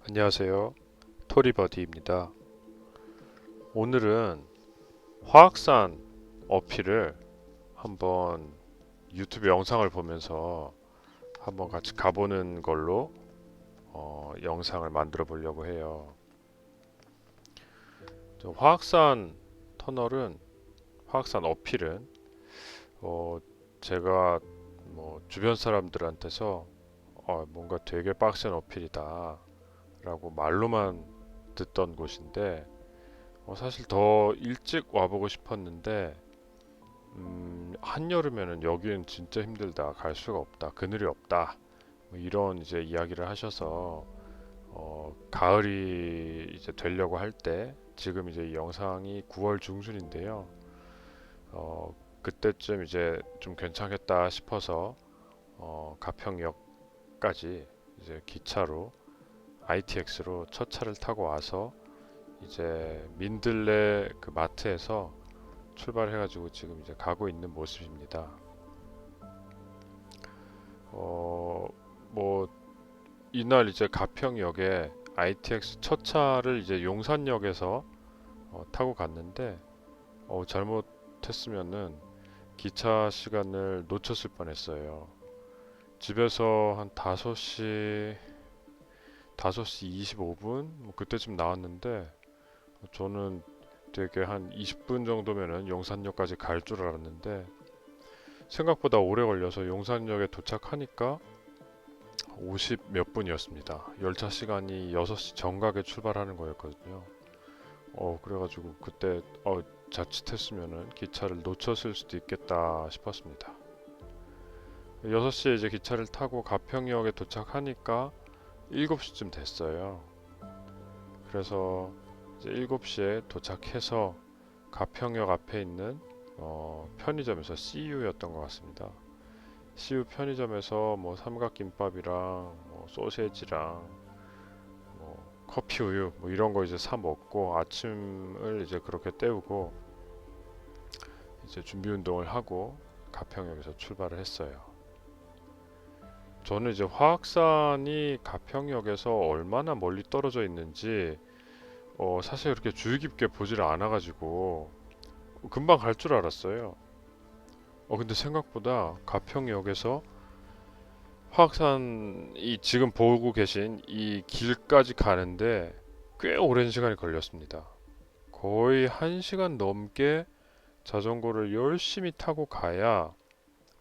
안녕하세요. 토리버디입니다. 오늘은 화학산 어필을 한번 유튜브 영상을 보면서 한번 같이 가보는 걸로 영상을 만들어 보려고 해요. 화학산 터널은 화학산 어필은 어, 제가 뭐 주변 사람들한테서 뭔가 되게 빡센 어필이다 라고 말로만 듣던 곳인데 사실 더 일찍 와보고 싶었는데 한여름에는 여기는 진짜 힘들다. 갈 수가 없다. 그늘이 없다. 뭐 이런 이제 이야기를 하셔서 가을이 이제 되려고 할 때 지금 이제 이 영상이 9월 중순인데요. 그때쯤 이제 좀 괜찮겠다 싶어서 가평역까지 이제 기차로 ITX로 첫 차를 타고 와서 이제 민들레 그 마트에서 출발해가지고 지금 이제 가고 있는 모습입니다. 어, 뭐 이날 이제 가평역에 ITX 첫 차를 이제 용산역에서 타고 갔는데 잘못했으면은 기차 시간을 놓쳤을 뻔했어요. 집에서 한 5시 25분 뭐 그때쯤 나왔는데 저는 되게 한 20분 정도면은 용산역까지 갈 줄 알았는데 생각보다 오래 걸려서 용산역에 도착하니까 50 몇 분이었습니다. 열차 시간이 6시 정각에 출발하는 거였거든요. 그래가지고 그때 자칫했으면은 기차를 놓쳤을 수도 있겠다 싶었습니다. 6시에 이제 기차를 타고 가평역에 도착하니까 7시쯤 됐어요. 그래서 이제 7시에 도착해서 가평역 앞에 있는 편의점에서 CU였던 것 같습니다. CU 편의점에서 뭐 삼각김밥이랑 뭐 소세지랑 뭐 커피 우유 뭐 이런 거 이제 사 먹고 아침을 이제 그렇게 때우고 이제 준비 운동을 하고 가평역에서 출발을 했어요. 저는 이제 화학산이 가평역에서 얼마나 멀리 떨어져 있는지 사실 그렇게 주의 깊게 보지를 않아가지고 금방 갈 줄 알았어요. 근데 생각보다 가평역에서 화학산이 지금 보고 계신 이 길까지 가는데 꽤 오랜 시간이 걸렸습니다. 거의 1시간 넘게 자전거를 열심히 타고 가야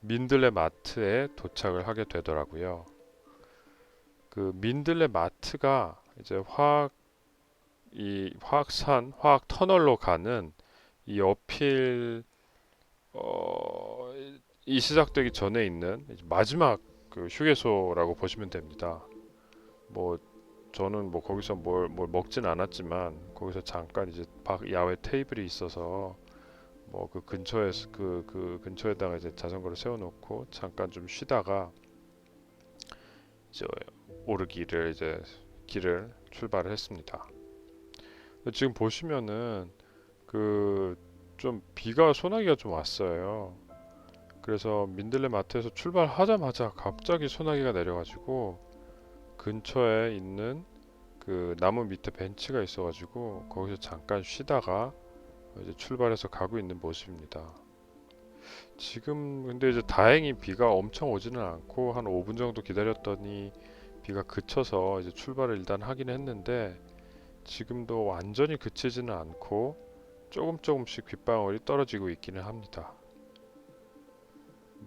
민들레 마트에 도착을 하게 되더라고요. 그 민들레 마트가 이제 이 화학산 화학 터널로 가는 이 어필 어, 이 시작되기 전에 있는 마지막 그 휴게소라고 보시면 됩니다. 뭐 저는 뭐 거기서 뭘 먹진 않았지만 거기서 잠깐 이제 밖 야외 테이블이 있어서 뭐 그 근처에 그 근처에다가 이제 자전거를 세워놓고 잠깐 좀 쉬다가 이제 오르기를 이제 길을 출발을 했습니다. 지금 보시면은 그 좀 비가 소나기가 좀 왔어요. 그래서 민들레 마트에서 출발하자마자 갑자기 소나기가 내려가지고 근처에 있는 그 나무 밑에 벤치가 있어가지고 거기서 잠깐 쉬다가 이제 출발해서 가고 있는 모습입니다. 지금 근데 이제 다행히 비가 엄청 오지는 않고 한 5분 정도 기다렸더니 비가 그쳐서 이제 출발을 일단 하긴 했는데 지금도 완전히 그치지는 않고 조금씩 빗방울이 떨어지고 있기는 합니다.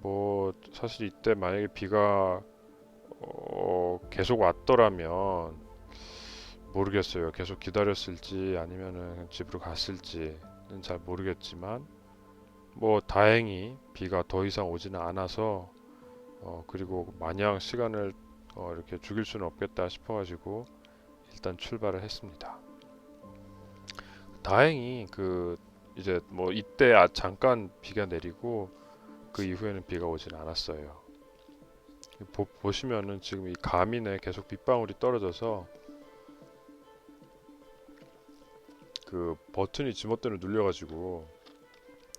뭐 사실 이때 만약에 비가 계속 왔더라면 모르겠어요. 계속 기다렸을지 아니면은 집으로 갔을지는 잘 모르겠지만 뭐 다행히 비가 더 이상 오지는 않아서 그리고 마냥 시간을 이렇게 죽일 수는 없겠다 싶어가지고 일단 출발을 했습니다. 다행히 그 이제 뭐 이때 잠깐 비가 내리고 그 이후에는 비가 오진 않았어요. 보시면은 지금 이 가민에 계속 빗방울이 떨어져서 그 버튼이 지멋대로 눌려가지고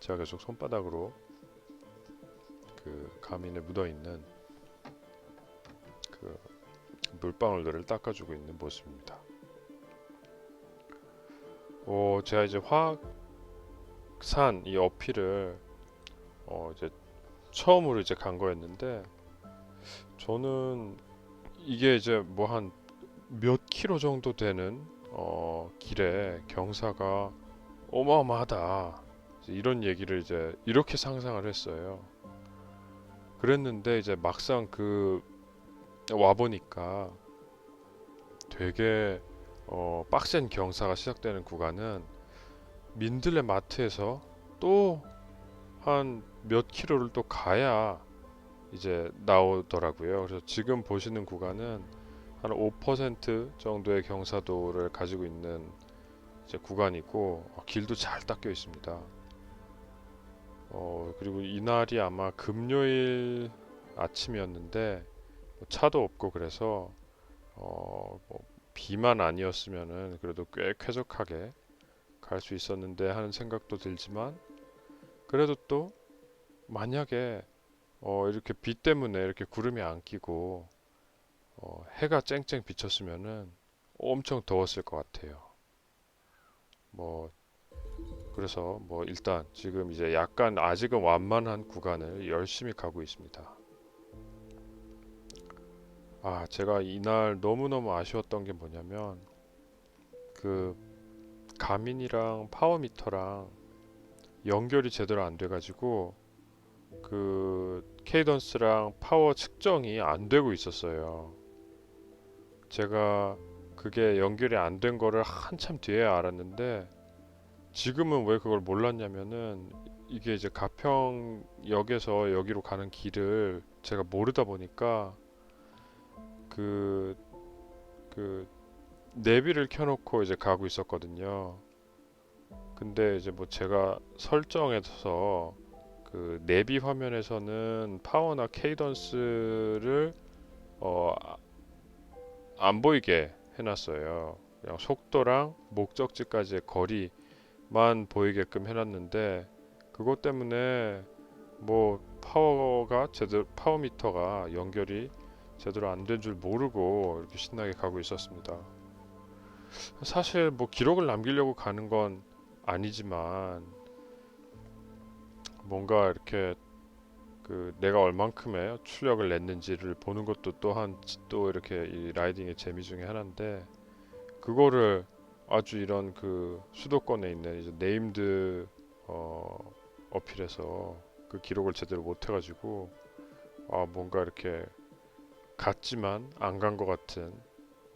제가 계속 손바닥으로 그 가민에 묻어있는 그 물방울들을 닦아주고 있는 모습입니다. 제가 이제 화학산 이 어필을 이제 처음으로 이제 간 거였는데, 저는 이게 이제 뭐 한 몇 킬로 정도 되는 길에 경사가 어마어마하다, 이제 이런 얘기를 이제 이렇게 상상을 했어요. 그랬는데 이제 막상 와 보니까 되게 빡센 경사가 시작되는 구간은 민들레 마트에서 또 한 몇 킬로를 또 가야 이제 나오더라고요. 그래서 지금 보시는 구간은 한 5% 정도의 경사도를 가지고 있는 이제 구간이고, 길도 잘 닦여 있습니다. 그리고 이날이 아마 금요일 아침이었는데 뭐 차도 없고, 그래서 뭐 비만 아니었으면은 그래도 꽤 쾌적하게 갈 수 있었는데 하는 생각도 들지만, 그래도 또 만약에 이렇게 비 때문에 이렇게 구름이 안 끼고 해가 쨍쨍 비쳤으면은 엄청 더웠을 것 같아요. 뭐 그래서 뭐 일단 지금 이제 약간 아직은 완만한 구간을 열심히 가고 있습니다. 제가 이날 너무너무 아쉬웠던 게 뭐냐면, 그 가민이랑 파워미터랑 연결이 제대로 안 돼가지고 그 케이던스랑 파워 측정이 안 되고 있었어요. 제가 그게 연결이 안 된 거를 한참 뒤에 알았는데, 지금은 왜 그걸 몰랐냐면은, 이게 이제 가평역에서 여기로 가는 길을 제가 모르다 보니까 그, 그 내비를 켜놓고 이제 가고 있었거든요. 근데 이제 뭐 제가 설정해서 그 내비 화면에서는 파워나 케이던스를 어, 안 보이게 해놨어요. 그냥 속도랑 목적지까지의 거리만 보이게끔 해놨는데, 그것 때문에 뭐 파워 미터가 연결이 제대로 안 된 줄 모르고 이렇게 신나게 가고 있었습니다. 사실 뭐 기록을 남기려고 가는 건 아니지만, 뭔가 이렇게 내가 얼만큼의 출력을 냈는지를 보는 것도 또한 또 이렇게 이 라이딩의 재미 중에 하나인데, 그거를 아주 이런 수도권에 있는 이제 네임드 어, 어필에서 그 기록을 제대로 못 해가지고, 뭔가 이렇게 갔지만 안 간 것 같은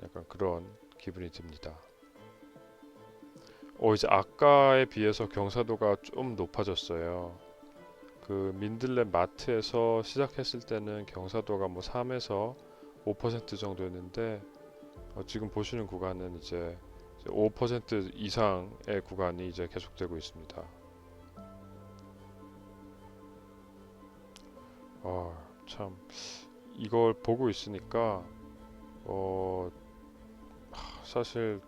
약간 그런 기분이 듭니다. 이제 아까에 비해서 경사도가 좀 높아졌어요. 그 민들레 마트에서 시작했을 때는 경사도가 뭐 3에서 5% 정도였는데, 지금 보시는 구간은 이제 5% 이상의 구간이 이제 계속되고 있습니다. 참 이걸 보고 있으니까 어, 사실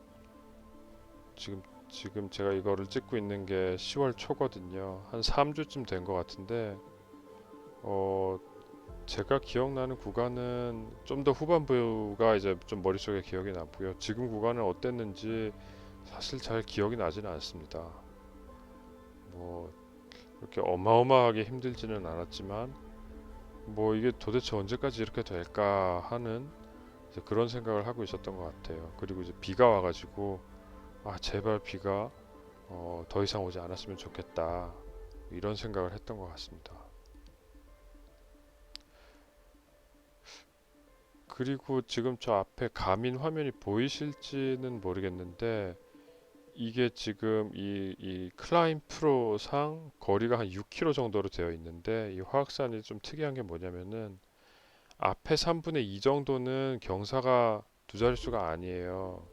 지금 제가 이거를 찍고 있는 게 10월 초거든요. 한 3주쯤 된 것 같은데, 어, 제가 기억나는 구간은 좀 더 후반부가 이제 좀 머릿속에 기억이 남고요. 지금 구간은 어땠는지 사실 잘 기억이 나지는 않습니다. 뭐 그렇게 어마어마하게 힘들지는 않았지만, 뭐 이게 도대체 언제까지 이렇게 될까 하는 이제 그런 생각을 하고 있었던 것 같아요. 그리고 이제 비가 와가지고, 제발 비가 더 이상 오지 않았으면 좋겠다, 이런 생각을 했던 것 같습니다. 그리고 지금 저 앞에 가민 화면이 보이실지는 모르겠는데, 이게 지금 이 클라임 프로상 거리가 한 6km 정도로 되어 있는데, 이 화학산이 좀 특이한 게 뭐냐면은, 앞에 3분의 2 정도는 경사가 두 자릿수가 아니에요.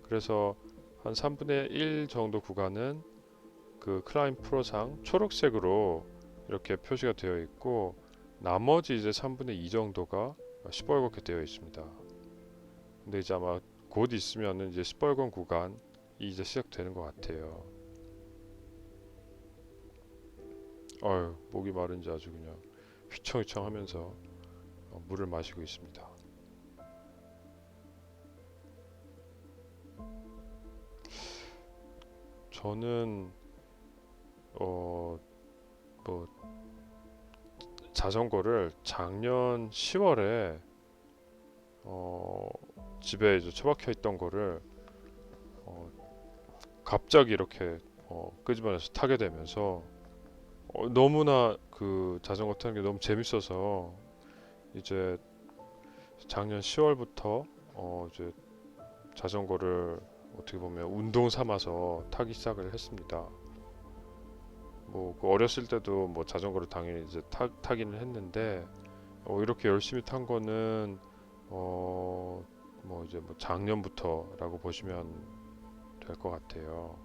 그래서 한 3분의 1 정도 구간은 그 클라임 프로상 초록색으로 이렇게 표시가 되어 있고, 나머지 이제 3분의 2 정도가 시뻘겋게 되어 있습니다. 근데 이제 아마 곧 있으면은 이제 시뻘건 구간이 이제 시작되는 것 같아요. 목이 마른지 아주 그냥 휘청휘청 하면서 물을 마시고 있습니다. 저는 어, 뭐 자전거를 작년 10월에 어, 집에 이제 처박혀 있던 거를 어, 갑자기 이렇게 끄집어내서 타게 되면서 너무나 그 자전거 타는 게 너무 재밌어서 이제 작년 10월부터 이제 자전거를 어떻게 보면 운동 삼아서 타기 시작을 했습니다. 뭐그 어렸을 때도 뭐 자전거를 당연히 이제 타기는 했는데 이렇게 열심히 탄 거는 뭐 이제 뭐 작년부터라고 보시면 될 것 같아요.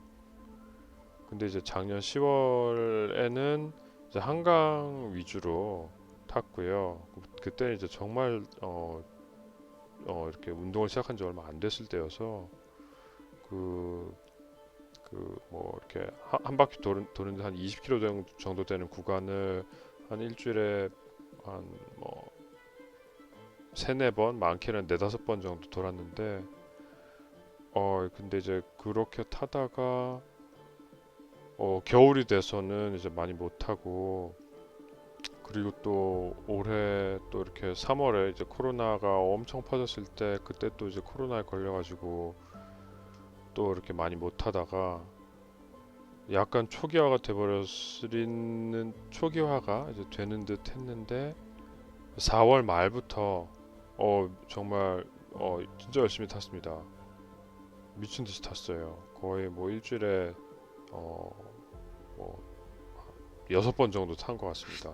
근데 이제 작년 10월에는 이제 한강 위주로 탔고요. 그때 이제 정말 이렇게 운동을 시작한 지 얼마 안 됐을 때여서 그 뭐 이렇게 한 바퀴 도는데 한 20km 정도 되는 구간을 한 일주일에 한 뭐 세네 번, 많게는 네다섯 번 정도 돌았는데 근데 이제 그렇게 타다가 겨울이 돼서는 이제 많이 못 타고 그리고 또 올해 또 이렇게 3월에 이제 코로나가 엄청 퍼졌을 때 그때 또 이제 코로나에 걸려가지고 또 이렇게 많이 못 타다가 약간 초기화가 돼버렸으리는 초기화가 이제 되는 듯 했는데 4월 말부터 정말 진짜 열심히 탔습니다. 미친 듯이 탔어요. 거의 뭐 일주일에 뭐 6번 정도 탄 것 같습니다.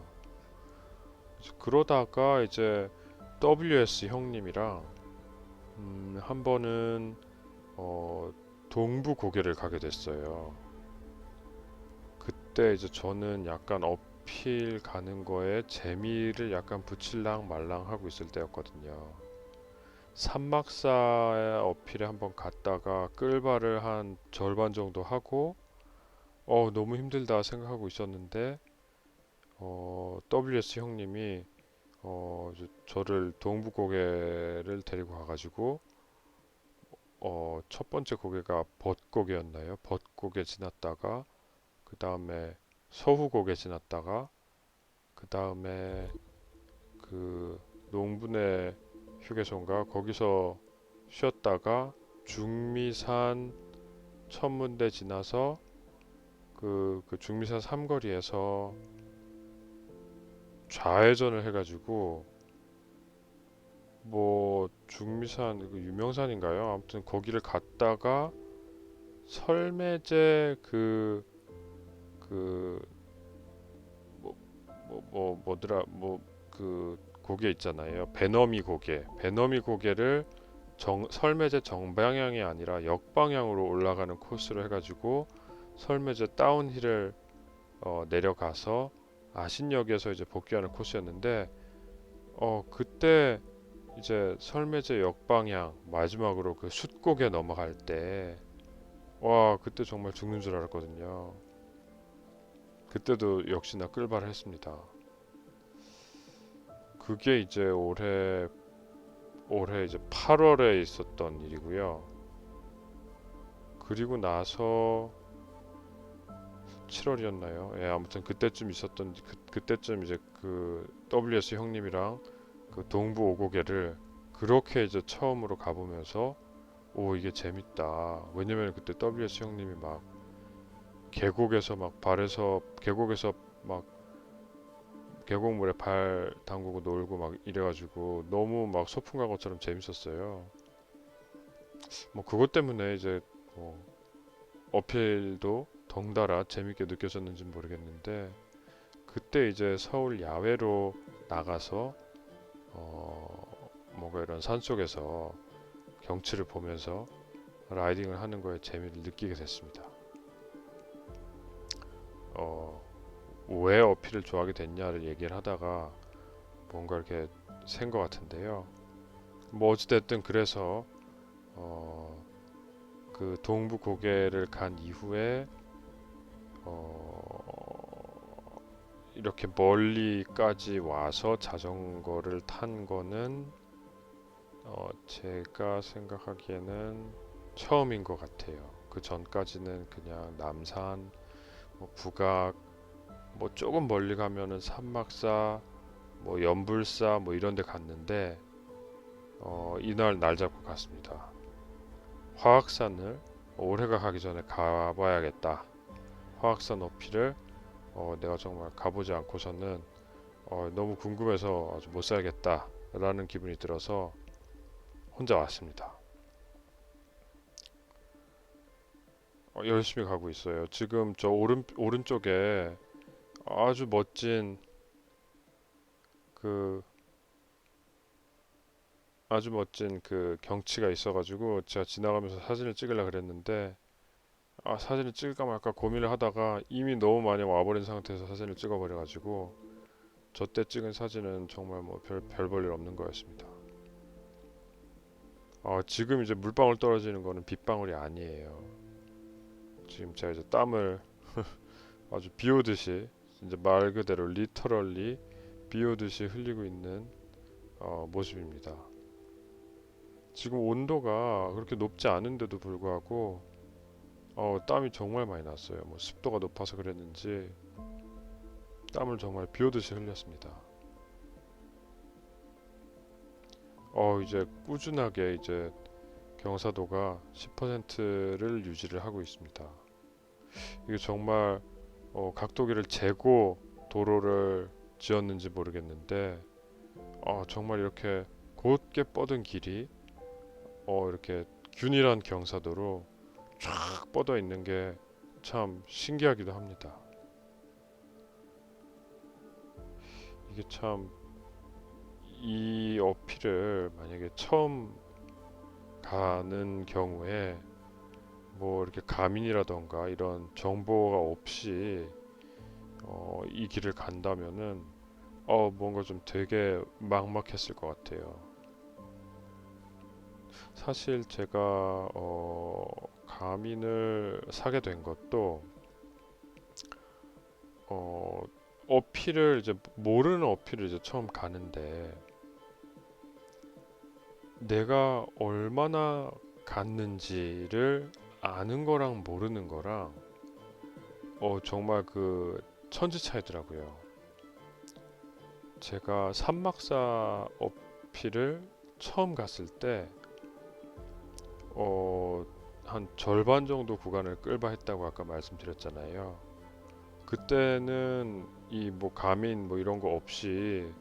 그러다가 이제 WS 형님이랑 한 번은 동부 고개를 가게 됐어요. 그때 이제 저는 약간 어필 가는 거에 재미를 약간 붙일랑 말랑 하고 있을 때였거든요. 산막사의 어필에 한번 갔다가 끌바를 한 절반 정도 하고 너무 힘들다 생각하고 있었는데 WS 형님이 저를 동부 고개를 데리고 가가지고 첫 번째 고개가 벚고개였나요? 벚고개 지났다가 그 다음에 서후고개 지났다가 그 다음에 그 농분의 휴게소인가 거기서 쉬었다가 중미산 천문대 지나서 그 중미산 삼거리에서 좌회전을 해가지고 뭐 중미산 그 유명산인가요? 아무튼 거기를 갔다가 설매제 뭐더라 그 고개 있잖아요. 배너미 고개를 설매제 정방향이 아니라 역방향으로 올라가는 코스로 해가지고 설매제 다운힐을 내려가서 아신역에서 이제 복귀하는 코스였는데 그때 이제 설매제 역방향 마지막으로 그 숫고개 넘어갈 때 와 그때 정말 죽는 줄 알았거든요. 그때도 역시나 끌바를 했습니다. 그게 이제 올해 이제 8월에 있었던 일이고요. 그리고 나서 7월이었나요? 예, 아무튼 그때쯤 있었던 그때쯤 이제 그 WS 형님이랑 그 동부 오고개를 그렇게 이제 처음으로 가보면서 오 이게 재밌다. 왜냐면 그때 WS 형님이 막 계곡에서 막 발에서 계곡에서 막 계곡물에 발 담그고 놀고 막 이래가지고 너무 막 소풍 간 것처럼 재밌었어요. 뭐 그것 때문에 이제 뭐 어필도 덩달아 재밌게 느껴졌는지 모르겠는데 그때 이제 서울 야외로 나가서 뭔가 이런 산속에서 경치를 보면서 라이딩을 하는 거에 재미를 느끼게 됐습니다. 왜 어필을 좋아하게 됐냐를 얘기를 하다가 뭔가 이렇게 센 것 같은데요. 뭐 어찌됐든 그래서 그 동부 고개를 간 이후에 이렇게 멀리까지 와서 자전거를 탄 거는 제가 생각하기에는 처음인 것 같아요. 그 전까지는 그냥 남산, 뭐 북악, 뭐 조금 멀리 가면은 산막사, 뭐 연불사 뭐 이런 데 갔는데 이날 날 잡고 갔습니다. 화악산을 올해가 가기 전에 가봐야겠다. 화악산 어필을 내가 정말 가보지 않고서는 너무 궁금해서 아주 못 살겠다 라는 기분이 들어서 혼자 왔습니다. 열심히 가고 있어요. 지금 저 오른쪽에 아주 멋진 그 아주 멋진 그 경치가 있어가지고 제가 지나가면서 사진을 찍으려 그랬는데 사진을 찍을까 말까 고민을 하다가 이미 너무 많이 와버린 상태에서 사진을 찍어버려가지고 저 때 찍은 사진은 정말 뭐 별 볼 일 없는 거였습니다. 지금 이제 물방울 떨어지는 거는 빗방울이 아니에요. 지금 제가 이제 땀을 아주 비 오듯이 이제 말 그대로 리터럴리 비 오듯이 흘리고 있는 모습입니다. 지금 온도가 그렇게 높지 않은데도 불구하고 땀이 정말 많이 났어요. 뭐 습도가 높아서 그랬는지 땀을 정말 비 오듯이 흘렸습니다. 이제 꾸준하게 이제 경사도가 10%를 유지를 하고 있습니다. 이게 정말 각도기를 재고 도로를 지었는지 모르겠는데 정말 이렇게 곧게 뻗은 길이 이렇게 균일한 경사도로 쫙 뻗어 있는 게 참 신기하기도 합니다. 이게 참 이 어필을 만약에 처음 가는 경우에 뭐 이렇게 가민이라던가 이런 정보가 없이 이 길을 간다면은 뭔가 좀 되게 막막했을 것 같아요. 사실 제가 가민을 사게 된 것도 어필을 이제 모르는 어필을 이제 처음 가는데 내가 얼마나 갔는지를 아는 거랑 모르는 거랑 정말 그 천지 차이더라고요. 제가 산막사 어필을 처음 갔을 때 한 절반 정도 구간을 끌바 했다고 아까 말씀드렸잖아요. 그때는 이 뭐 가민 뭐 이런 거 없이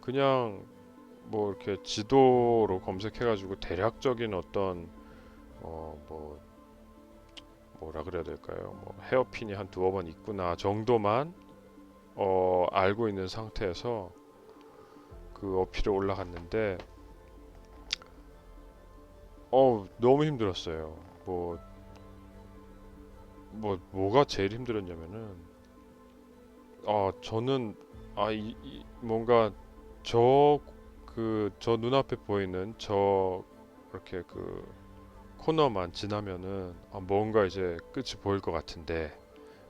그냥 뭐 이렇게 지도로 검색해가지고 대략적인 어떤 뭐 뭐라 그래야 될까요? 뭐 헤어핀이 한 두어 번 있구나 정도만 알고 있는 상태에서 그 어필에 올라갔는데 너무 힘들었어요. 뭐가 제일 힘들었냐면은 저는 뭔가 저 눈앞에 보이는 저 이렇게 그 코너만 지나면은 뭔가 이제 끝이 보일 것 같은데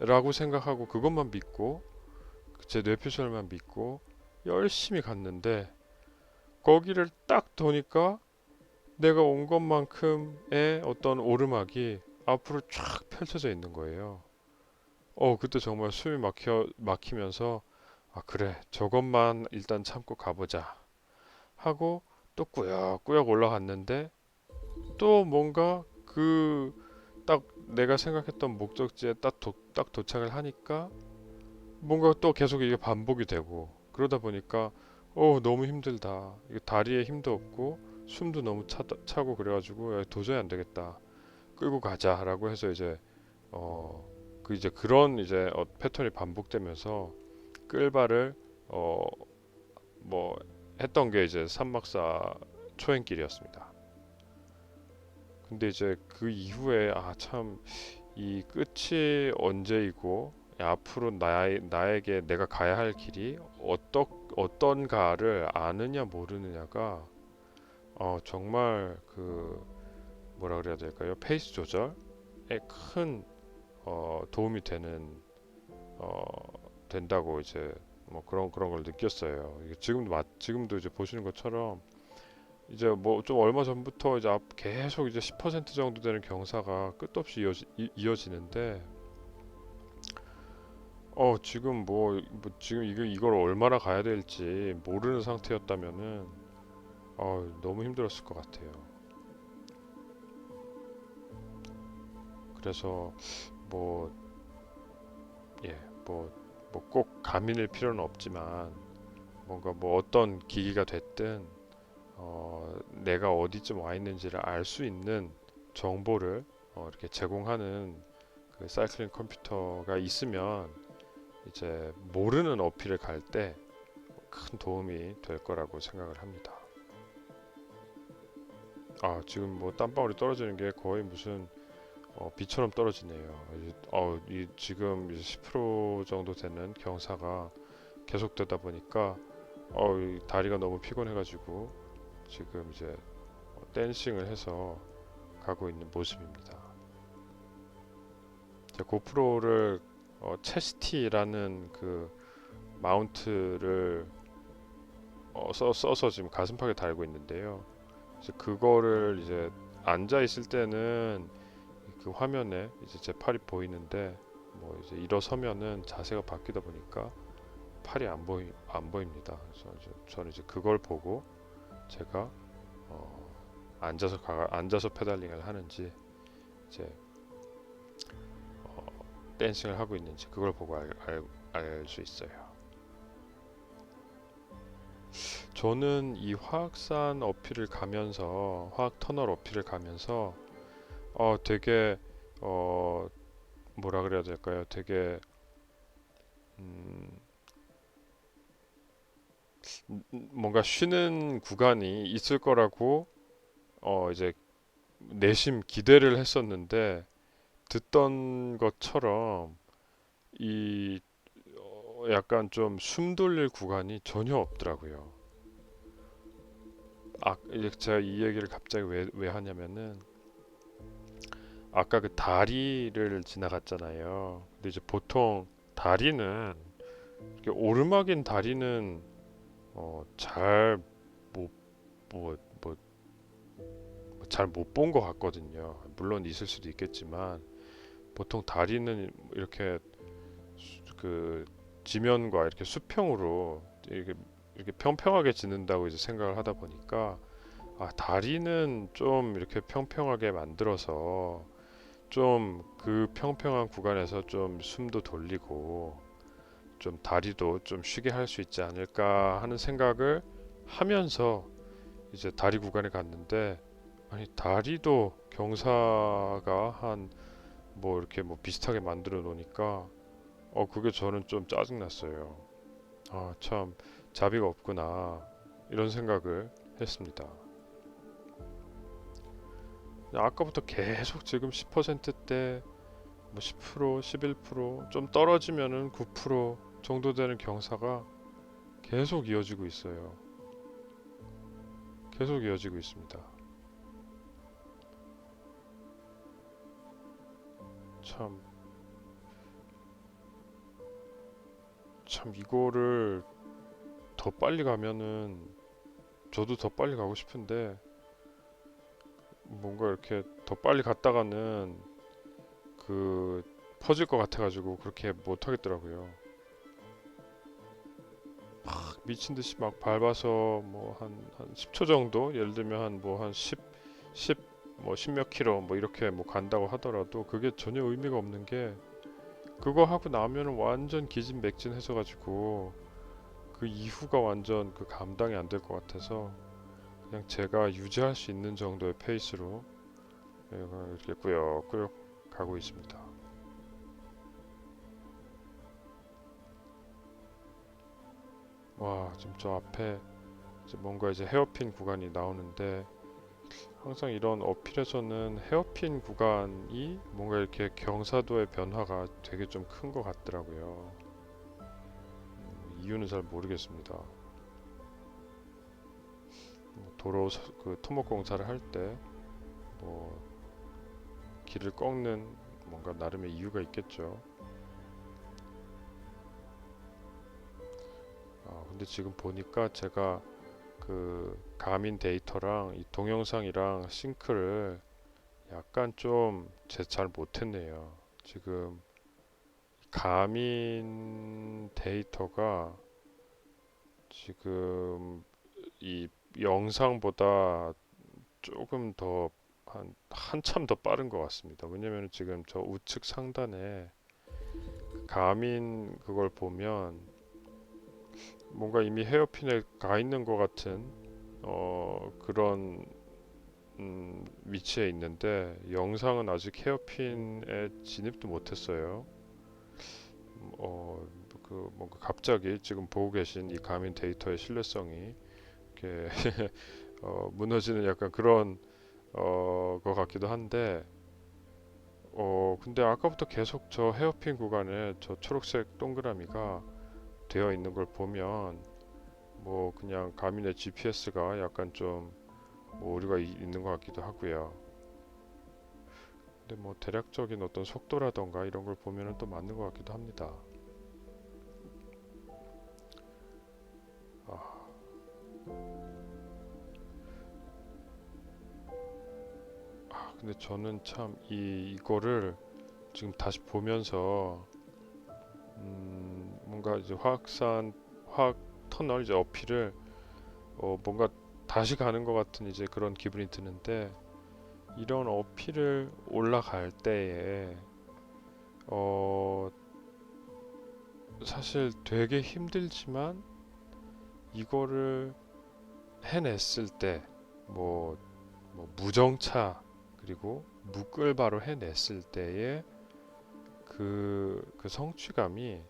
라고 생각하고 그것만 믿고 제 뇌피셜만 믿고 열심히 갔는데 거기를 딱 도니까 내가 온 것만큼의 어떤 오르막이 앞으로 쫙 펼쳐져 있는 거예요. 그때 정말 숨이 막히면서 그래 저것만 일단 참고 가보자 하고 또 꾸역꾸역 올라갔는데 또 뭔가 그 딱 내가 생각했던 목적지에 딱 도착을 하니까 뭔가 또 계속 이게 반복이 되고 그러다 보니까 너무 힘들다. 이게 다리에 힘도 없고 숨도 너무 차고 그래가지고 야, 도저히 안 되겠다. 끌고 가자라고 해서 이제 이제 그런 이제 패턴이 반복되면서 끌바를 어, 뭐 했던 게 이제 산막사 초행길이었습니다. 근데 이제 그 이후에 참 이 끝이 언제이고 앞으로 나에게 내가 가야 할 길이 어떤가를 아느냐 모르느냐가 정말 그 뭐라 그래야 될까요? 페이스 조절에 큰 도움이 어, 된다고 이제 뭐 그런 걸 느꼈어요. 지금도 이제 보시는 것처럼 이제 뭐 좀 얼마 전부터 이제 계속 이제 10% 정도 되는 경사가 끝없이 이어지는데 지금 지금 이걸 얼마나 가야 될지 모르는 상태였다면은 너무 힘들었을 것 같아요. 그래서 뭐 예, 뭐 꼭 가민일 필요는 없지만 뭔가 뭐 어떤 기기가 됐든 내가 어디쯤 와 있는지를 알 수 있는 정보를 이렇게 제공하는 그 사이클링 컴퓨터가 있으면 이제 모르는 어필을 갈 때 큰 도움이 될 거라고 생각을 합니다. 지금 뭐 땀방울이 떨어지는 게 거의 무슨 비처럼 떨어지네요. 지금 이제 10% 정도 되는 경사가 계속되다 보니까 이 다리가 너무 피곤해가지고 지금 이제 댄싱을 해서 가고 있는 모습입니다. 제 고프로를 체스티라는 그 마운트를 써서 지금 가슴팍에 달고 있는데요. 이제 그거를 이제 앉아 있을 때는 그 화면에 이제 제 팔이 보이는데 뭐 이제 일어서면은 자세가 바뀌다 보니까 팔이 안 보입니다. 그래서 저는 이제 그걸 보고 제가 앉아서 페달링을 하는지 이제 댄싱을 하고 있는지 그걸 보고 알 수 있어요. 저는 이 화학산 어필을 가면서 화학 터널 어필을 가면서 되게 어 뭐라 그래야 될까요? 되게 음, 뭔가 쉬는 구간이 있을 거라고 이제 내심 기대를 했었는데 듣던 것처럼 이 약간 좀 숨 돌릴 구간이 전혀 없더라고요. 이제 제가 이 얘기를 갑자기 왜 하냐면은 아까 그 다리를 지나갔잖아요. 근데 이제 보통 다리는 이렇게 오르막인 다리는 잘 못, 뭐, 뭐, 잘 못 본 것 같거든요. 물론 있을 수도 있겠지만 보통 다리는 이렇게 그 지면과 이렇게 수평으로 이렇게 평평하게 짓는다고 이제 생각을 하다 보니까 다리는 좀 이렇게 평평하게 만들어서 좀 그 평평한 구간에서 좀 숨도 돌리고 좀 다리도 좀 쉬게 할 수 있지 않을까 하는 생각을 하면서 이제 다리 구간에 갔는데 아니 다리도 경사가 한 뭐 이렇게 뭐 비슷하게 만들어 놓으니까 그게 저는 좀 짜증 났어요. 참 자비가 없구나 이런 생각을 했습니다. 아까부터 계속 지금 10%대 뭐 10%, 11%좀 떨어지면은 9% 정도 되는 경사가 계속 이어지고 있어요. 계속 이어지고 있습니다. 참, 참 이거를 더 빨리 가면은 저도 더 빨리 가고 싶은데 뭔가 이렇게 더 빨리 갔다가는 그 퍼질 것 같아가지고 그렇게 못 하겠더라고요. 막 미친 듯이 막 밟아서 뭐 한 10초 정도 예를 들면 한 뭐 한 10 뭐 10 몇 킬로 뭐 이렇게 뭐 간다고 하더라도 그게 전혀 의미가 없는 게 그거 하고 나면은 완전 기진맥진해서 가지고 그 이후가 완전 그 감당이 안 될 것 같아서 그냥 제가 유지할 수 있는 정도의 페이스로 이렇게 꾸역꾸역 가고 있습니다. 와, 지금 저 앞에 이제 뭔가 이제 헤어핀 구간이 나오는데 항상 이런 어필에서는 헤어핀 구간이 뭔가 이렇게 경사도의 변화가 되게 좀 큰 것 같더라고요. 이유는 잘 모르겠습니다. 뭐 그 토목 공사를 할 때 뭐 길을 꺾는 뭔가 나름의 이유가 있겠죠. 근데 지금 보니까 제가 그 가민 데이터랑 이 동영상이랑 싱크를 약간 좀 제 잘 못했네요. 지금 가민 데이터가 지금 이 영상보다 조금 더 한참 더 빠른 것 같습니다. 왜냐면 지금 저 우측 상단에 가민 그걸 보면 뭔가 이미 헤어핀에 가 있는 것 같은 그런 위치에 있는데 영상은 아직 헤어핀에 진입도 못했어요. 어, 그 뭔가 갑자기 지금 보고 계신 이 가민 데이터의 신뢰성이 이렇게 무너지는 약간 그런 것 같기도 한데 근데 아까부터 계속 저 헤어핀 구간에 저 초록색 동그라미가 되어 있는 걸 보면 뭐 그냥 가민의 GPS가 약간 좀뭐 오류가 있는 것 같기도 하고요. 근데 뭐 대략적인 어떤 속도라던가 이런 걸 보면은 또 맞는 것 같기도 합니다. 아, 근데 저는 참 이거를 지금 다시 보면서 뭔가 이제 화학 터널 이제 어필을 뭔가 다시 가는 것 같은 이제 그런 기분이 드는데 이런 어필을 올라갈 때에 어 사실 되게 힘들지만 이거를 해냈을 때 뭐 무정차 그리고 무끌바로 해냈을 때의 그 성취감이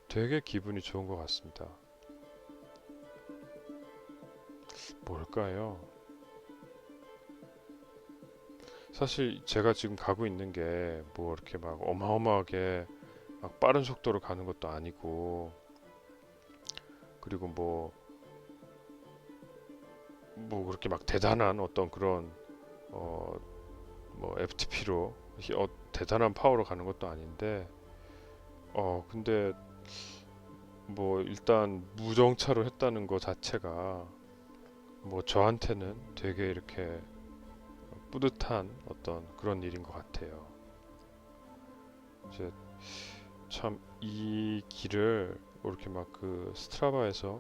되게 기분이 좋은 것 같습니다. 뭘까요? 사실 제가 지금 가고 있는 게 뭐 이렇게 막 어마어마하게 막 빠른 속도로 가는 것도 아니고 그리고 뭐 그렇게 막 대단한 어떤 그런 어 뭐 FTP로 대단한 파워로 가는 것도 아닌데 근데 뭐 일단 무정차로 했다는 거 자체가 뭐 저한테는 되게 이렇게 뿌듯한 어떤 그런 일인 것 같아요. 이제 참 이 길을 이렇게 막 그 스트라바에서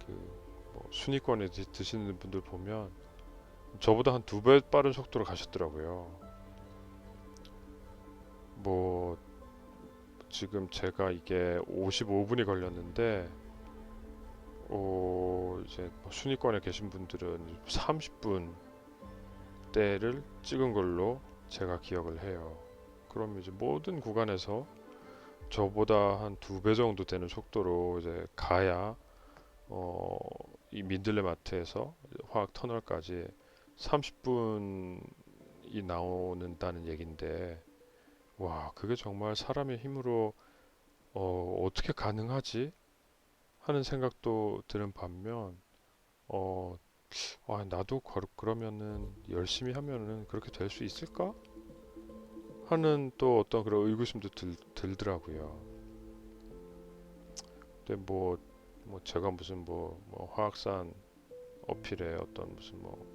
그뭐 순위권에 드시는 분들 보면 저보다 한 두 배 빠른 속도로 가셨더라고요. 뭐 지금 제가 이게 55분이 걸렸는데 이제 뭐 순위권에 계신 분들은 30분 대를 찍은 걸로 제가 기억을 해요. 그럼 이제 모든 구간에서 저보다 한 두 배 정도 되는 속도로 이제 가야 어, 이 민들레 마트에서 화학 터널까지 30분이 나오는다는 얘긴데 와 그게 정말 사람의 힘으로 어떻게 가능하지 하는 생각도 드는 반면 어, 나도 그러면은 열심히 하면은 그렇게 될 수 있을까 하는 또 어떤 그런 의구심도 들더라고요. 근데 뭐 제가 무슨 뭐 화학산 어필에 어떤 무슨 뭐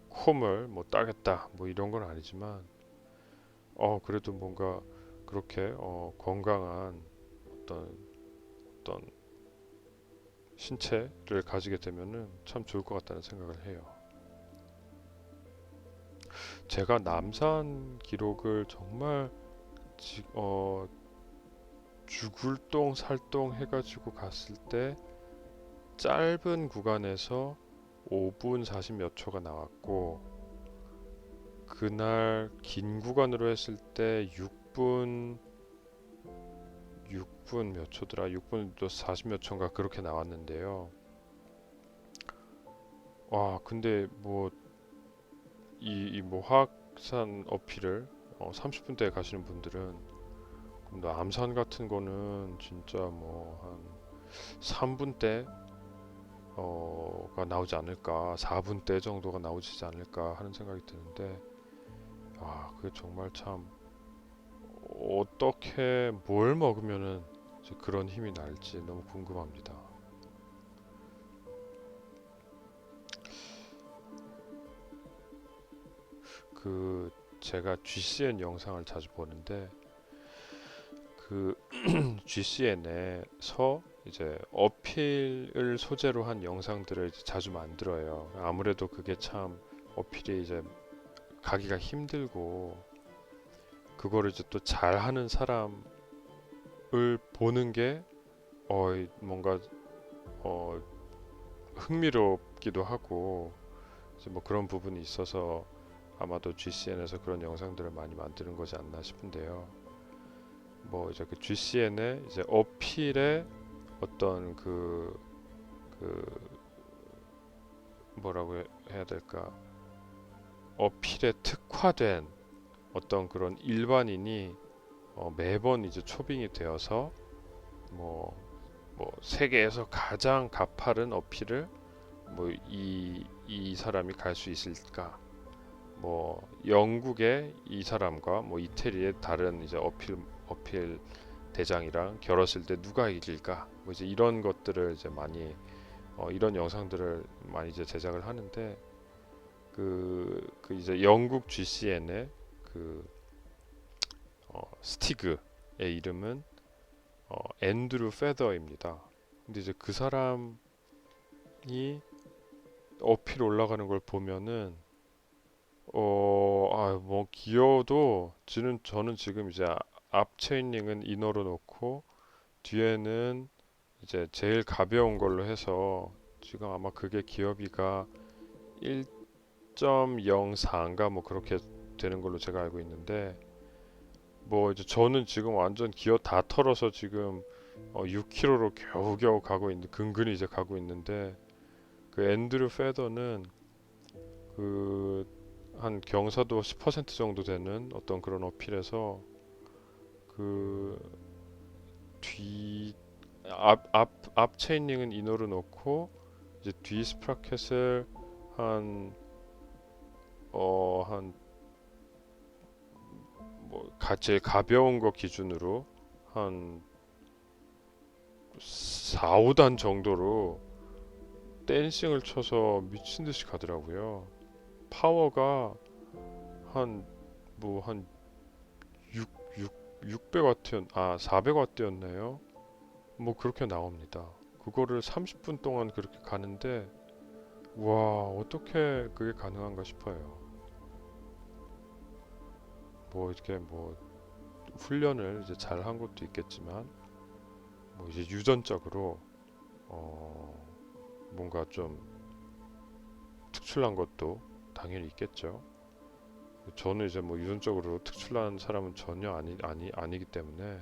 콤을 뭐 따겠다 뭐 이런 건 아니지만 그래도 뭔가 그렇게 건강한 어떤 신체를 가지게 되면은 참 좋을 것 같다는 생각을 해요. 제가 남산 기록을 정말 죽을똥 살똥 해가지고 갔을 때 짧은 구간에서 5분 40 몇 초가 나왔고 그날 긴 구간으로 했을 때 6분 몇 초더라 6분 40 몇 초인가 그렇게 나왔는데요. 와 근데 뭐 이 뭐 화학산 어필을 30분대에 가시는 분들은 그럼 남산 같은 거는 진짜 뭐 한 3분대 가 나오지 않을까 4분대 정도가 나오지 않을까 하는 생각이 드는데 그게 정말 참 어떻게 뭘 먹으면은 이제 그런 힘이 날지 너무 궁금합니다. 그 제가 GCN 영상을 자주 보는데 그 GCN에서 이제 어필을 소재로 한 영상들을 이제 자주 만들어요. 아무래도 그게 참 어필이 이제 가기가 힘들고 그거를 이제 또 잘하는 사람을 보는 게 뭔가 어, 흥미롭기도 하고 이제 뭐 그런 부분이 있어서 아마도 GCN에서 그런 영상들을 많이 만드는 거지 않나 싶은데요. 뭐 이제 그 GCN의 이제 어필의 어떤 그 뭐라고 해야 될까? 어필에 특화된 어떤 그런 일반인이 매번 이제 초빙이 되어서 뭐, 뭐 세계에서 가장 가파른 어필을 뭐 이 사람이 갈 수 있을까? 뭐 영국의 이 사람과 뭐 이태리의 다른 이제 어필 대장이랑 겨뤘을 때 누가 이길까? 뭐 이제 이런 것들을 이제 많이 이런 영상들을 많이 이제 제작을 하는데 그 이제 영국 GCN의 그 스티그의 이름은 앤드루 페더입니다. 근데 이제 그 사람이 어필 올라가는 걸 보면은 뭐 기어도 저는 지금 이제 앞 체인링은 이너로 놓고 뒤에는 이제 제일 가벼운 걸로 해서 지금 아마 그게 기어비가 1.04인가 뭐 그렇게 되는 걸로 제가 알고 있는데 뭐 이제 저는 지금 완전 기어 다 털어서 지금 6km로 겨우겨우 가고 있는 근근히 이제 가고 있는데 그 앤드류 페더는 그 한 경사도 10% 정도 되는 어떤 그런 어필에서 그 뒤 앞 체인링은 이너로 놓고 이제 뒤 스프라켓을 한 제일 가벼운 거 기준으로 한 4, 5단 정도로 댄싱을 쳐서 미친 듯이 가더라고요. 파워가 한 600와트 400와트였나요? 뭐 그렇게 나옵니다. 그거를 30분 동안 그렇게 가는데 와 어떻게 그게 가능한가 싶어요. 뭐 이렇게 뭐 훈련을 이제 잘 한 것도 있겠지만 뭐 이제 유전적으로 뭔가 좀 특출난 것도 당연히 있겠죠. 저는 이제 뭐 유전적으로 특출난 사람은 전혀 아니기 때문에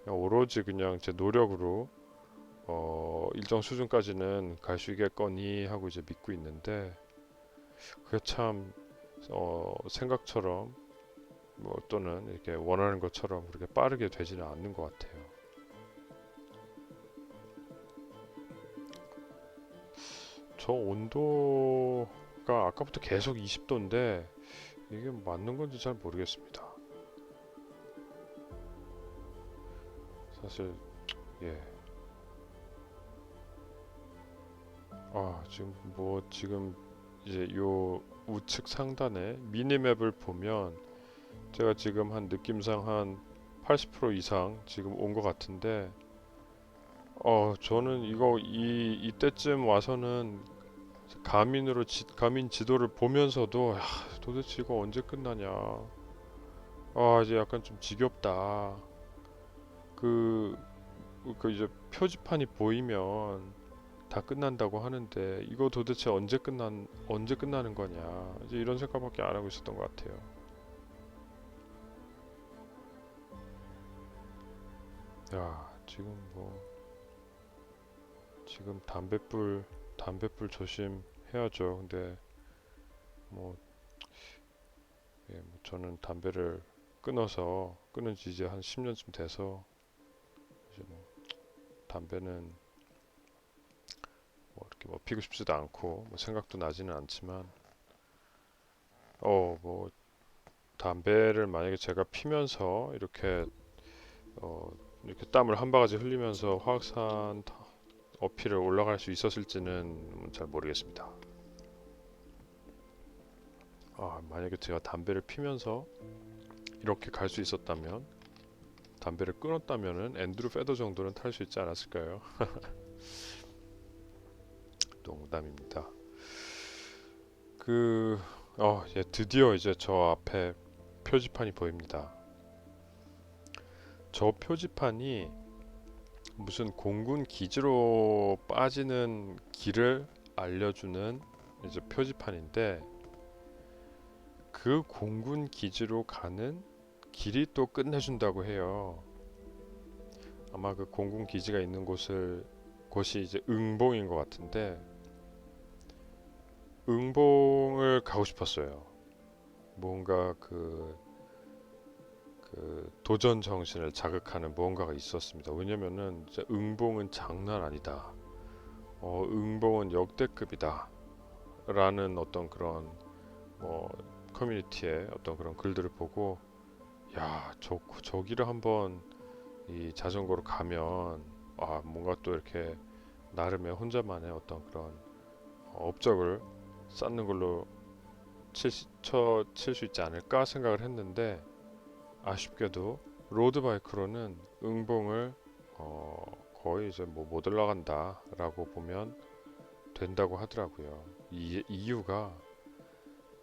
그냥 오로지 그냥 제 노력으로 일정 수준까지는 갈 수 있겠거니 하고 이제 믿고 있는데 그게 참 생각처럼 뭐 또는 이렇게 원하는 것처럼 그렇게 빠르게 되지는 않는 것 같아요. 저 온도가 아까부터 계속 20도인데 이게 맞는 건지 잘 모르겠습니다. 사실 예. 지금 이제 요 우측 상단에 미니맵을 보면 제가 지금 한 느낌상 한 80% 이상 지금 온 것 같은데 저는 이때쯤 와서는 가민 지도를 보면서도 도대체 이거 언제 끝나냐. 이제 약간 좀 지겹다. 그, 그 이제 표지판이 보이면 다 끝난다고 하는데 이거 도대체 언제 끝나는 거냐. 이제 이런 생각밖에 안 하고 있었던 것 같아요. 지금 담뱃불 조심해야죠. 근데 뭐, 뭐 저는 담배를 끊은 지 이제 한 10년쯤 돼서 이제 뭐 담배는 뭐 이렇게 뭐 피고 싶지도 않고 뭐 생각도 나지는 않지만 뭐 담배를 만약에 제가 피면서 이렇게 땀을 한 바가지 흘리면서 화학산 어필을 올라갈 수 있었을지는 잘 모르겠습니다. 만약에 제가 담배를 피면서 이렇게 갈 수 있었다면, 담배를 끊었다면은 앤드루 페더 정도는 탈 수 있지 않았을까요? 농담입니다. 그, 드디어 이제 저 앞에 표지판이 보입니다. 저 표지판이 무슨 공군 기지로 빠지는 길을 알려주는 이제 표지판인데, 그 공군 기지로 가는 길이 또 끝내준다고 해요. 아마 그 공군 기지가 있는 곳이 이제 응봉인 것 같은데, 응봉을 가고 싶었어요. 뭔가 그 도전 정신을 자극하는 무언가가 있었습니다. 왜냐면은 이제 응봉은 장난 아니다. 응봉은 역대급이다. 라는 어떤 그런 뭐 커뮤니티의 어떤 그런 글들을 보고, 야, 저기를 한번 이 자전거로 가면 뭔가 또 이렇게 나름의 혼자만의 어떤 그런 업적을 쌓는 걸로 칠 수 있지 않을까 생각을 했는데, 아쉽게도 로드바이크로는 응봉을 거의 이제 뭐 못 올라간다라고 보면 된다고 하더라고요. 이유가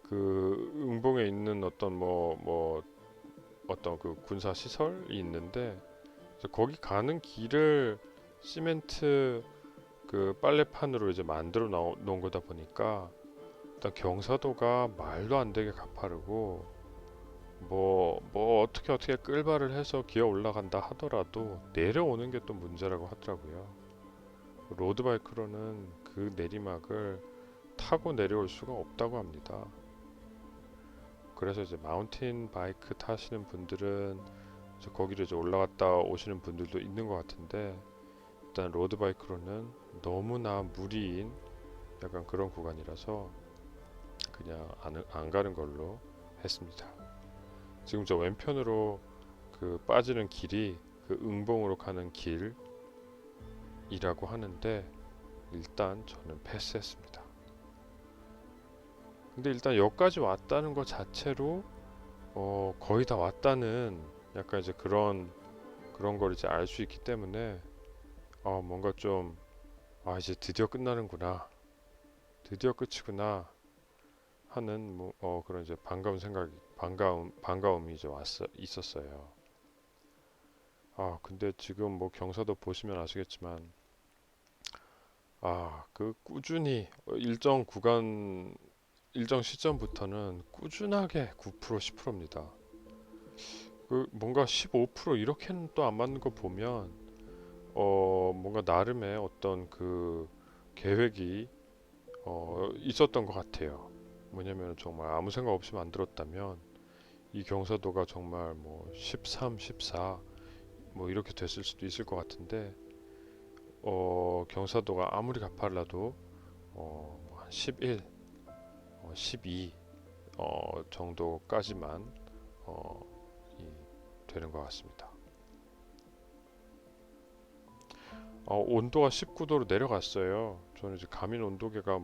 그 응봉에 있는 어떤 어떤 그 군사 시설이 있는데, 거기 가는 길을 시멘트 그 빨래판으로 이제 만들어 놓은 거다 보니까 일단 경사도가 말도 안 되게 가파르고, 어떻게 끌바를 해서 기어 올라간다 하더라도 내려오는 게 또 문제라고 하더라고요. 로드바이크로는 그 내리막을 타고 내려올 수가 없다고 합니다. 그래서 이제 마운틴 바이크 타시는 분들은 이제 거기를 이제 올라갔다 오시는 분들도 있는 것 같은데, 일단 로드바이크로는 너무나 무리인 약간 그런 구간이라서 그냥 안 가는 걸로 했습니다. 지금 저 왼편으로 그 빠지는 길이 그 응봉으로 가는 길이라고 하는데, 일단 저는 패스했습니다. 근데 일단 여기까지 왔다는 것 자체로 거의 다 왔다는 약간 이제 그런 걸 이제 알 수 있기 때문에 뭔가 좀 이제 드디어 끝나는구나, 드디어 끝이구나 하는 그런 이제 반가움이 이제 있었어요. 근데 지금 뭐 경사도 보시면 아시겠지만, 그 꾸준히 일정 시점부터는 꾸준하게 9% 10%입니다. 그 뭔가 15% 이렇게는 또 안 맞는 거 보면 뭔가 나름의 어떤 그 계획이 있었던 것 같아요. 뭐냐면 정말 아무 생각 없이 만들었다면 이 경사도가 정말 뭐 13, 14 뭐 이렇게 됐을 수도 있을 것 같은데, 경사도가 아무리 가팔라도 한 11, 12 정도까지만 어, 되는 것 같습니다. 온도가 19도로 내려갔어요. 저는 이제 가민 온도계가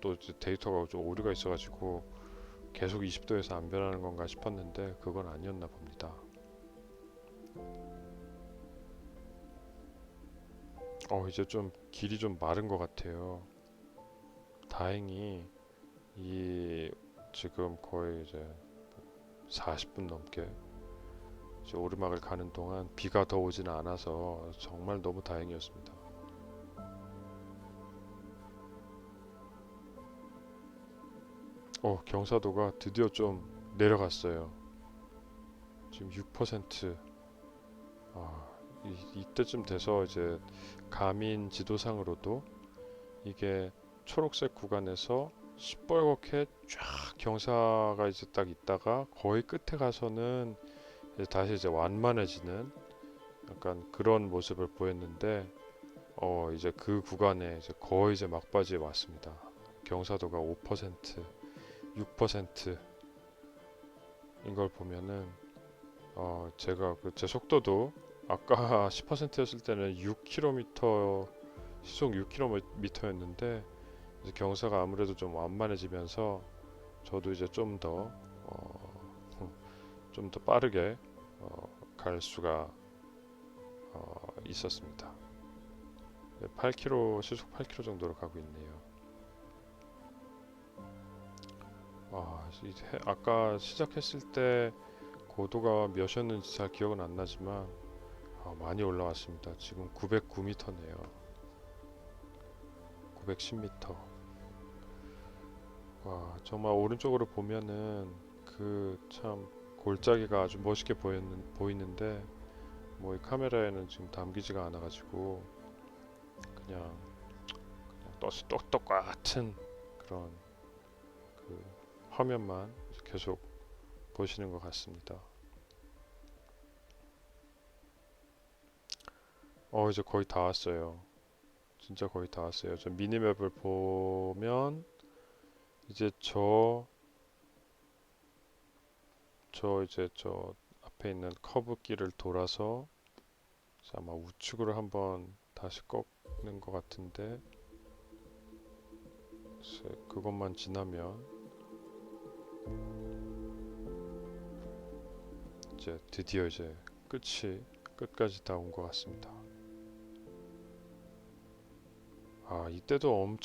또 이제 데이터가 좀 오류가 있어가지고 계속 20도에서 안 변하는 건가 싶었는데 그건 아니었나 봅니다. 이제 좀 길이 좀 마른 것 같아요. 다행히 이 지금 거의 이제 40분 넘게 이제 오르막을 가는 동안 비가 더 오지는 않아서 정말 너무 다행이었습니다. 경사도가 드디어 좀 내려갔어요. 지금 6%. 이때쯤 돼서 이제 가민 지도상으로도 이게 초록색 구간에서 시뻘겋게 쫙 경사가 이제 딱 있다가 거의 끝에 가서는 이제 다시 이제 완만해지는 약간 그런 모습을 보였는데, 이제 그 구간에 이제 거의 이제 막바지에 왔습니다. 경사도가 5%, 6%인 걸 보면은 제가 제 속도도 아까 10%였을 때는 6km 시속 6km였는데 이제 경사가 아무래도 좀 완만해지면서 저도 이제 좀 더 빠르게 갈 수가 있었습니다. 8km 시속 8km 정도로 가고 있네요. 아까 시작했을 때 고도가 몇이었는지 잘 기억은 안 나지만 많이 올라왔습니다. 지금 909m네요. 910m. 와, 정말 오른쪽으로 보면은 그 참 골짜기가 아주 멋있게 보이는데 뭐 이 카메라에는 지금 담기지가 않아가지고 그냥 똑같은 그런 그 화면만 계속 보시는 것 같습니다. 이제 거의 다 왔어요. 진짜 거의 다 왔어요. 저 미니맵을 보면 이제 저 앞에 있는 커브길을 돌아서 아마 우측으로 한번 다시 꺾는 것 같은데 그것만 지나면 이제 드디어 이제 끝까지 다 온 것 같습니다. 이때도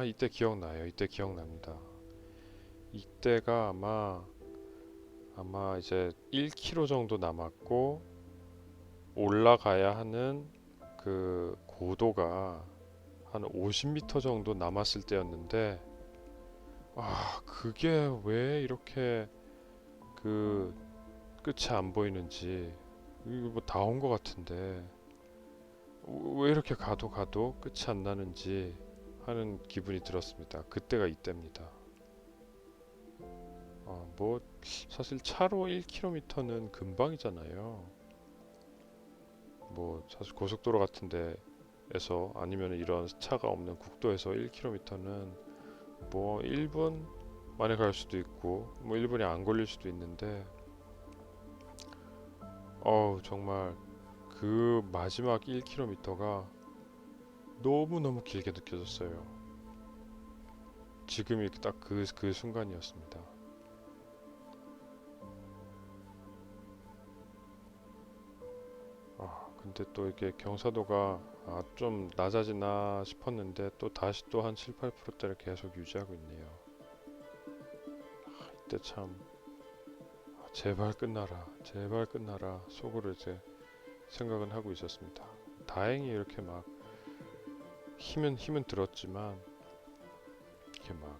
이때 기억나요. 이때 기억납니다. 이때가 아마 이제 1km 정도 남았고 올라가야 하는 그 고도가 한 50m 정도 남았을 때였는데 그게 왜 이렇게 그 끝이 안 보이는지 이거 뭐 다 온 것 같은데 왜 이렇게 가도 끝이 안 나는지 하는 기분이 들었습니다. 그때가 이때입니다. 뭐 사실 차로 1km는 금방이잖아요. 뭐 사실 고속도로 같은 데에서 아니면 이런 차가 없는 국도에서 1km는 뭐 1분 만에 갈 수도 있고 뭐 1분이 안 걸릴 수도 있는데 정말 그 마지막 1km가 너무너무 길게 느껴졌어요. 지금이 딱 그 순간이었습니다. 근데 또 이게 경사도가 좀 낮아지나 싶었는데 또 다시 또 한 7, 8%대를 계속 유지하고 있네요. 이때 참 제발 끝나라 제발 끝나라 속으로 이제 생각은 하고 있었습니다. 다행히 이렇게 막 힘은 들었지만 이렇게 막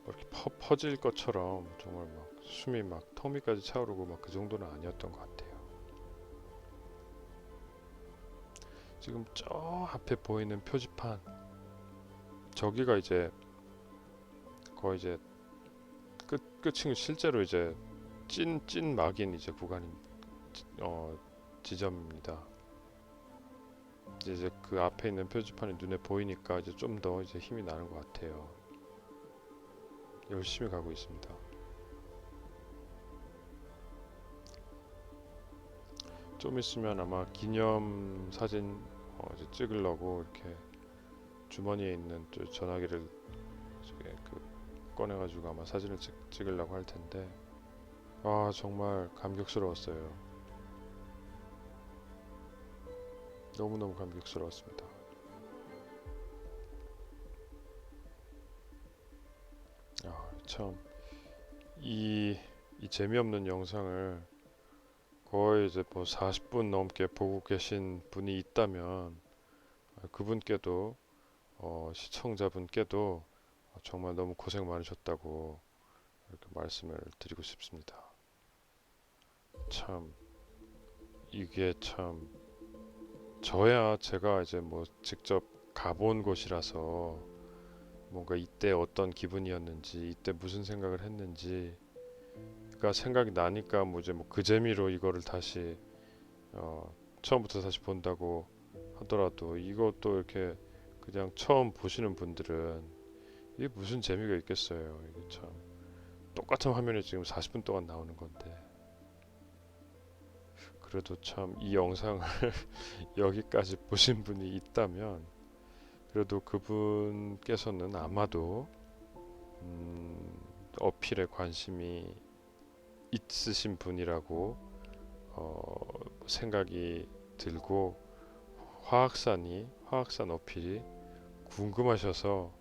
이렇게 퍼질 것처럼 정말 막 숨이 막 턱밑까지 차오르고 막 그 정도는 아니었던 것 같아요. 지금 저 앞에 보이는 표지판 저기가 이제 거의 이제 끝이 실제로 이제 찐 막인 이제 구간인 지점입니다. 이제 그 앞에 있는 표지판이 눈에 보이니까 이제 좀 더 이제 힘이 나는 것 같아요. 열심히 가고 있습니다. 좀 있으면 아마 기념 사진 이제 찍으려고 이렇게 주머니에 있는 전화기를 꺼내가지고 아마 사진을 찍으려고 할 텐데 정말 감격스러웠어요. 너무너무 감격스러웠습니다. 참 이 재미없는 영상을 거의 이제 뭐 40분 넘게 보고 계신 분이 있다면 그분께도 시청자분께도 정말 너무 고생 많으셨다고 이렇게 말씀을 드리고 싶습니다. 참 이게 참 저야 제가 이제 뭐 직접 가본 곳이라서 뭔가 이때 어떤 기분이었는지 이때 무슨 생각을 했는지가 생각이 나니까 뭐 이제 뭐 그 재미로 이거를 다시 처음부터 다시 본다고 하더라도 이것도 이렇게 그냥 처음 보시는 분들은 이게 무슨 재미가 있겠어요. 이게 참 똑같은 화면에 지금 40분 동안 나오는 건데 그래도 참 이 영상을 여기까지 보신 분이 있다면 그래도 그분께서는 아마도 어필에 관심이 있으신 분이라고 생각이 들고 화학산 어필이 궁금하셔서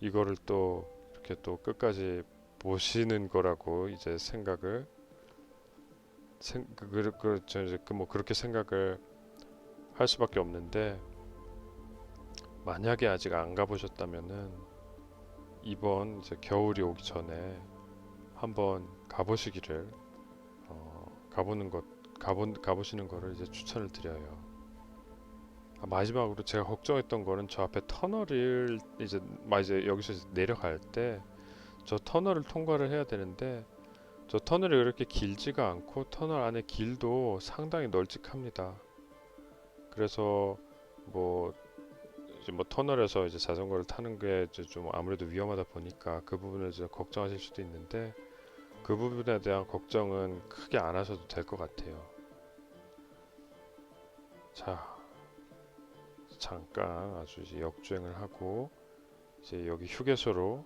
이거를 또 이렇게 또 끝까지 보시는 거라고 이제 생각을 그렇죠 이제 뭐 그렇게 생각을 할 수밖에 없는데 만약에 아직 안 가보셨다면은 이번 이제 겨울이 오기 전에 한번 가보시기를 가보시는 거를 이제 추천을 드려요. 마지막으로 제가 걱정했던 거는 저 앞에 터널을 이제 여기서 내려갈 때 저 터널을 통과를 해야 되는데 저 터널이 그렇게 길지가 않고 터널 안에 길도 상당히 널찍합니다. 그래서 뭐 이제 뭐 터널에서 이제 자전거를 타는 게 이제 좀 아무래도 위험하다 보니까 그 부분을 이제 걱정하실 수도 있는데 그 부분에 대한 걱정은 크게 안 하셔도 될 것 같아요. 자, 잠깐 아주 이제 역주행을 하고 이제 여기 휴게소로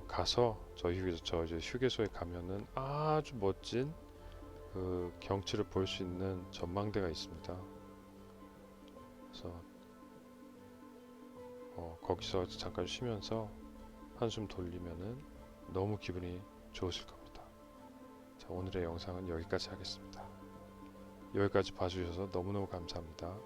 가서 저 이제 휴게소에 가면은 아주 멋진 그 경치를 볼 수 있는 전망대가 있습니다. 그래서 거기서 잠깐 쉬면서 한숨 돌리면은 너무 기분이 좋으실 겁니다. 자, 오늘의 영상은 여기까지 하겠습니다. 여기까지 봐주셔서 너무너무 감사합니다.